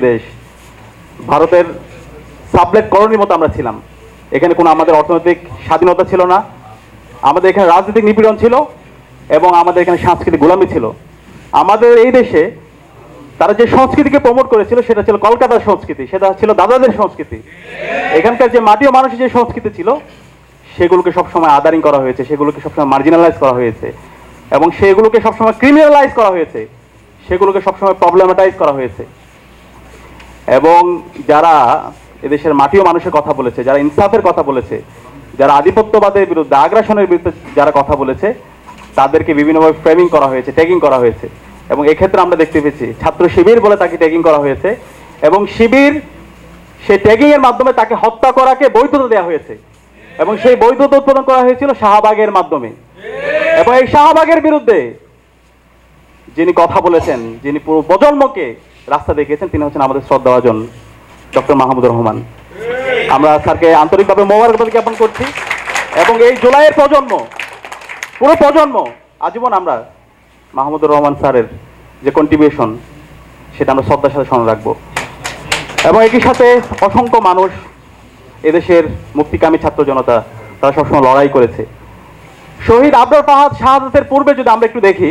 দেশ ভারতের সাবলেট কলোনির মতো আমরা ছিলাম। এখানে কোনো আমাদের অর্থনৈতিক স্বাধীনতা ছিল না, আমাদের এখানে রাজনৈতিক নিপীড়ন ছিল এবং আমাদের এখানে সাংস্কৃতিক গোলামি ছিল। আমাদের এই দেশে তারা যে সংস্কৃতিকে প্রমোট করেছিল সেটা ছিল কলকাতার সংস্কৃতি, সেটা ছিল দাদাদের সংস্কৃতি। এখানকার যে মাটি ও মানুষের যে সংস্কৃতি ছিল সেগুলোকে সবসময় আদারিং করা হয়েছে, সেগুলোকে সবসময় মার্জিনালাইজ করা হয়েছে এবং সেগুলোকে সবসময় ক্রিমিনালাইজ করা হয়েছে, সেগুলোকে সবসময় প্রবলেমেটাইজ করা হয়েছে। এবং যারা এদেশের মাটি ও মানুষের কথা বলেছে, যারা ইনসাফের কথা বলেছে, যারা আধিপত্যবাদের বিরুদ্ধে আগ্রাসনের বিরুদ্ধে যারা কথা বলেছে, তাদেরকে বিভিন্নভাবে ফ্রেমিং করা হয়েছে, ট্যাগিং করা হয়েছে। এবং এক্ষেত্রে আমরা দেখতে পেয়েছি ছাত্র শিবির বলে তাকে ট্যাগিং করা হয়েছে এবং শিবির সেই ট্যাগিং এর মাধ্যমে তাকে হত্যা করাকে বৈধতা দেওয়া হয়েছে এবং সেই বৈধতা উৎপাদন করা হয়েছিল শাহবাগের মাধ্যমে। এবং এই শাহবাগের বিরুদ্ধে যিনি কথা বলেছেন, যিনি পুরো প্রজন্মকে রাস্তা দেখিয়েছেন, তিনি হচ্ছেন আমাদের শ্রদ্ধাভাজন ডক্টর মাহমুদুর রহমান। আমরা স্যারকে আন্তরিকভাবে মোবারকবাদ জ্ঞাপন করছি এবং এই জুলাইয়ের প্রজন্ম, পুরো প্রজন্ম আজীবন আমরা মাহমুদুর রহমান স্যারের যে কন্ট্রিবিউশন সেটা আমরা শ্রদ্ধার সাথে স্মরণ রাখবো। এবং একই সাথে অসংখ্য মানুষ এদেশের মুক্তিকামী ছাত্র জনতা তারা সবসময় লড়াই করেছে। শহীদ আবরার ফাহাদ শাহাদাতের পূর্বে যদি আমরা একটু দেখি,